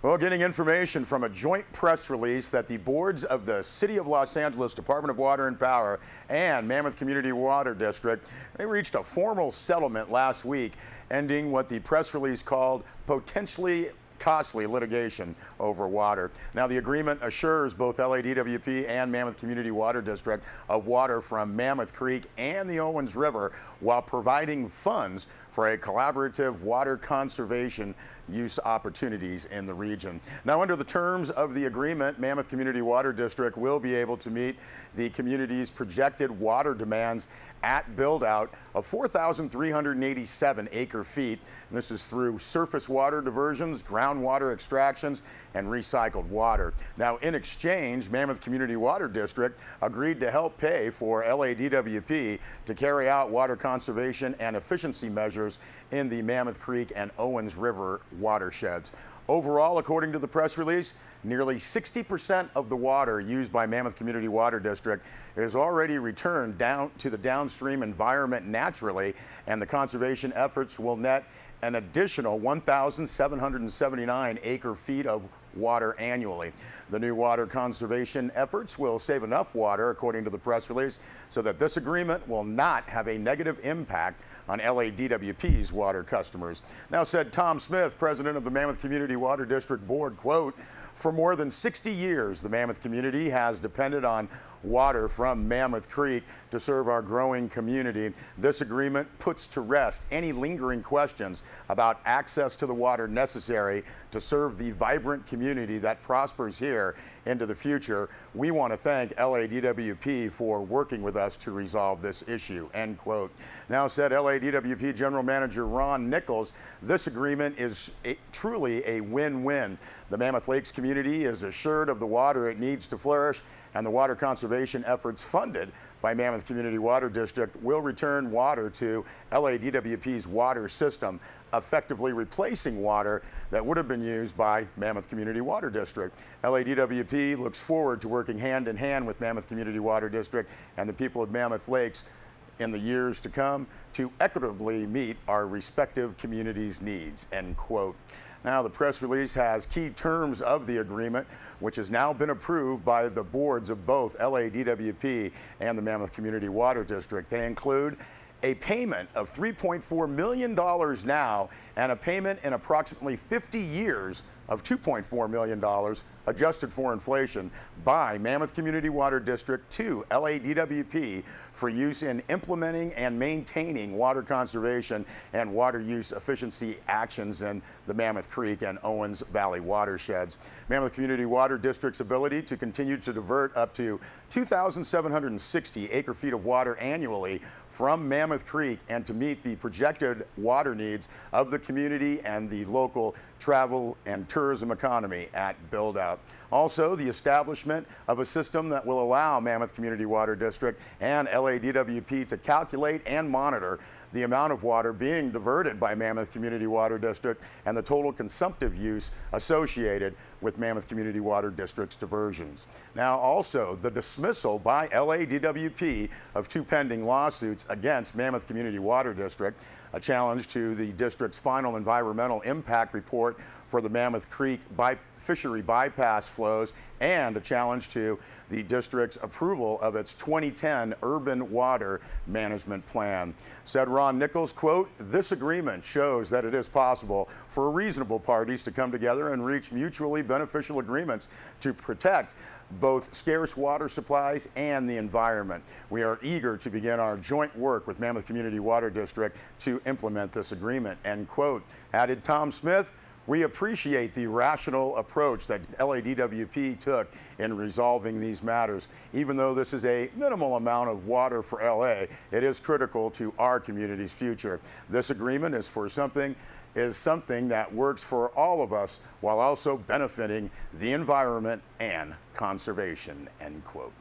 Well, getting information from a joint press release that the boards of the City of Los Angeles Department of Water and Power and Mammoth Community Water District, they reached a formal settlement last week, ending what the press release called potentially costly litigation over water. Now, the agreement assures both LADWP and Mammoth Community Water District of water from Mammoth Creek and the Owens River while providing funds for a collaborative water conservation use opportunities in the region. Now, under the terms of the agreement, Mammoth Community Water District will be able to meet the community's projected water demands at build-out of 4,387 acre-feet. This is through surface water diversions, groundwater extractions, and recycled water. Now, in exchange, Mammoth Community Water District agreed to help pay for LADWP to carry out water conservation and efficiency measures in the Mammoth Creek and Owens River watersheds. Overall, according to the press release, nearly 60% of the water used by Mammoth Community Water District is already returned down to the downstream environment naturally, and the conservation efforts will net an additional 1,779 acre-feet of water annually. The new water conservation efforts will save enough water, according to the press release, so that this agreement will not have a negative impact on LADWP's water customers. Now, said Tom Smith, president of the Mammoth Community Water District Board, quote, "For more than 60 years, the Mammoth community has depended on water from Mammoth Creek to serve our growing community. This agreement puts to rest any lingering questions about access to the water necessary to serve the vibrant community that prospers here into the future. We want to thank LADWP for working with us to resolve this issue," end quote. Now, said LADWP General Manager Ron Nichols, this agreement is truly a win-win. The Mammoth Lakes community is assured of the water it needs to flourish, and the water conservation efforts funded by Mammoth Community Water District will return water to LADWP's water system, effectively replacing water that would have been used by Mammoth Community Water District. LADWP looks forward to working hand in hand with Mammoth Community Water District and the people of Mammoth Lakes in the years to come to equitably meet our respective communities' needs, end quote. Now, the press release has key terms of the agreement, which has now been approved by the boards of both LADWP and the Mammoth Community Water District. They include a payment of $3.4 million now and a payment in approximately 50 years of $2.4 million adjusted for inflation by Mammoth Community Water District to LADWP for use in implementing and maintaining water conservation and water use efficiency actions in the Mammoth Creek and Owens Valley watersheds. Mammoth Community Water District's ability to continue to divert up to 2,760 acre-feet of water annually from Mammoth Creek and to meet the projected water needs of the community and the local travel and tourism economy at build-out. Also, the establishment of a system that will allow Mammoth Community Water District and LADWP to calculate and monitor the amount of water being diverted by Mammoth Community Water District and the total consumptive use associated with Mammoth Community Water District's diversions. Now, also, the dismissal by LADWP of two pending lawsuits against Mammoth Community Water District, a challenge to the district's final environmental impact report for the Mammoth Creek fishery bypass flows, and a challenge to the district's approval of its 2010 urban water management plan. Said Ron Nichols, quote, "This agreement shows that it is possible for reasonable parties to come together and reach mutually beneficial agreements to protect both scarce water supplies and the environment. We are eager to begin our joint work with Mammoth Community Water District to implement this agreement," end quote. Added Tom Smith, "We appreciate the rational approach that LADWP took in resolving these matters. Even though this is a minimal amount of water for LA, it is critical to our community's future. This agreement is something that works for all of us while also benefiting the environment and conservation," end quote.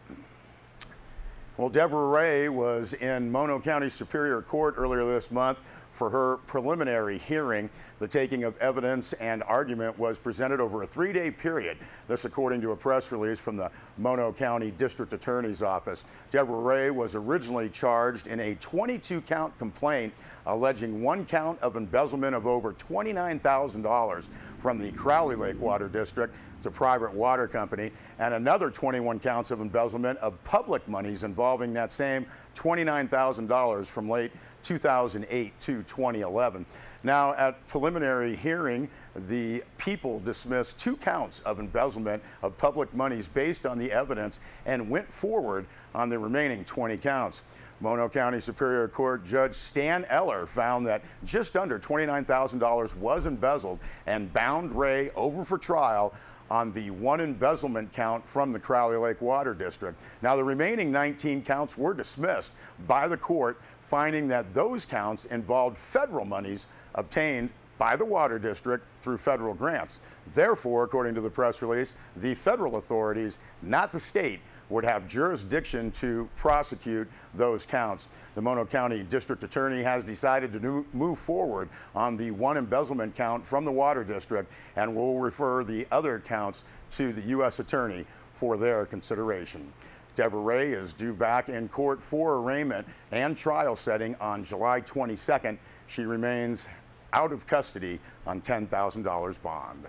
Well, Deborah Ray was in Mono County Superior Court earlier this month for her preliminary hearing. The taking of evidence and argument was presented over a 3-day period. This according to a press release from the Mono County District Attorney's Office. Deborah Ray was originally charged in a 22-count complaint alleging 1 count of embezzlement of over $29,000 from the Crowley Lake Water District. It's a private water company, and another 21 counts of embezzlement of public monies involving that same $29,000 from late 2008 to 2011. Now, at preliminary hearing, the people dismissed 2 counts of embezzlement of public monies based on the evidence and went forward on the remaining 20 counts. Mono County Superior Court Judge Stan Eller found that just under $29,000 was embezzled and bound Ray over for trial on the 1 embezzlement count from the Crowley Lake Water District. Now, the remaining 19 counts were dismissed by the court, finding that those counts involved federal monies obtained by the water district through federal grants. Therefore, according to the press release, the federal authorities, not the state, would have jurisdiction to prosecute those counts. The Mono County District Attorney has decided to move forward on the 1 embezzlement count from the water district and will refer the other counts to the U.S. Attorney for their consideration. Deborah Ray is due back in court for arraignment and trial setting on July 22nd. She remains out of custody on $10,000 bond.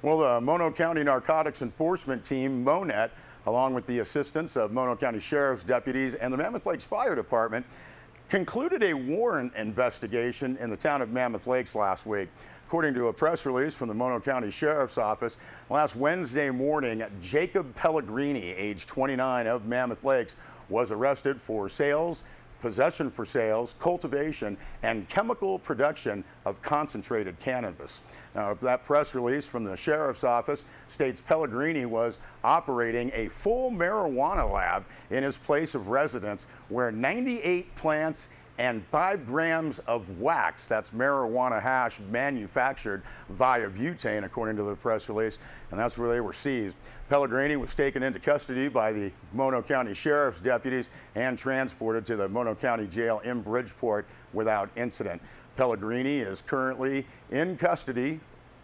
Well, the Mono County Narcotics Enforcement Team, MONET, along with the assistance of Mono County Sheriff's deputies and the Mammoth Lakes Fire Department, concluded a warrant investigation in the town of Mammoth Lakes last week. According to a press release from the Mono County Sheriff's Office, last Wednesday morning, Jacob Pellegrini, age 29, of Mammoth Lakes, was arrested for sales, possession for sales, cultivation, and chemical production of concentrated cannabis. Now, that press release from the Sheriff's Office states Pellegrini was operating a full marijuana lab in his place of residence where 98 plants and 5 grams of wax, that's marijuana hash, manufactured via butane, according to the press release, and that's where they were seized. Pellegrini was taken into custody by the Mono County Sheriff's deputies and transported to the Mono County Jail in Bridgeport without incident. Pellegrini is currently in custody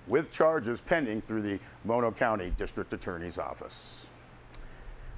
with charges pending through the Mono County District Attorney's Office.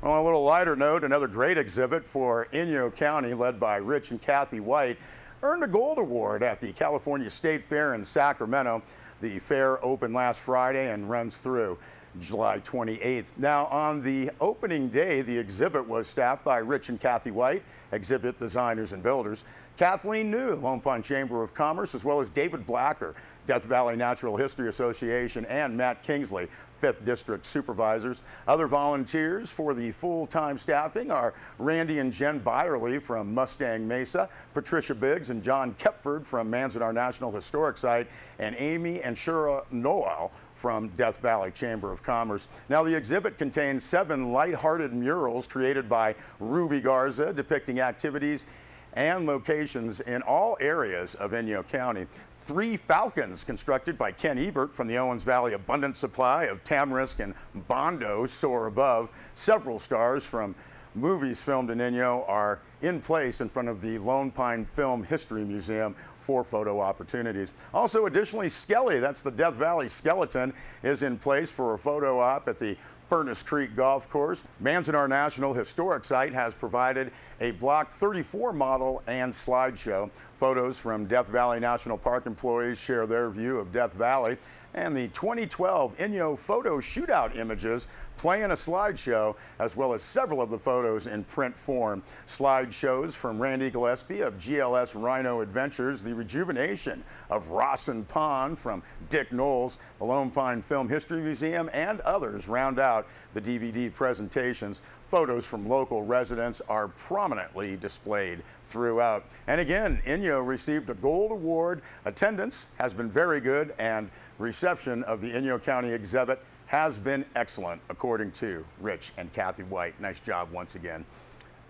On a little lighter note, another great exhibit for Inyo County, led by Rich and Kathy White, earned a gold award at the California State Fair in Sacramento. The fair opened last Friday and runs through July 28th. Now, on the opening day, the exhibit was staffed by Rich and Kathy White, exhibit designers and builders, Kathleen New, Lone Pine Chamber of Commerce, as well as David Blacker, Death Valley Natural History Association, and Matt Kingsley, 5th District Supervisors. Other volunteers for the full-time staffing are Randy and Jen Byerly from Mustang Mesa, Patricia Biggs and John Kepford from Manzanar National Historic Site, and Amy and Shura Noel from Death Valley Chamber of Commerce. Now, the exhibit contains 7 lighthearted murals created by Ruby Garza depicting activities and locations in all areas of Inyo County. 3 falcons constructed by Ken Ebert from the Owens Valley Abundant Supply of Tamarisk and Bondo soar above. Several stars from movies filmed in Inyo are in place in front of the Lone Pine Film History Museum for photo opportunities. Also, additionally, Skelly, that's the Death Valley skeleton, is in place for a photo op at the Furnace Creek Golf Course. Manzanar National Historic Site has provided a Block 34 model and slideshow. Photos from Death Valley National Park employees share their view of Death Valley, and the 2012 Inyo photo shootout images play in a slideshow, as well as several of the photos in print form. Slideshows from Randy Gillespie of GLS Rhino Adventures, the rejuvenation of Rawson Pond from Dick Knowles, the Lone Pine Film History Museum, and others round out the DVD presentations. Photos from local residents are prominently displayed throughout. And again, Inyo received a gold award. Attendance has been very good, and reception of the Inyo County exhibit has been excellent, according to Rich and Kathy White. Nice job once again.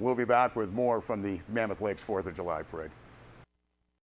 We'll be back with more from the Mammoth Lakes 4th of July Parade.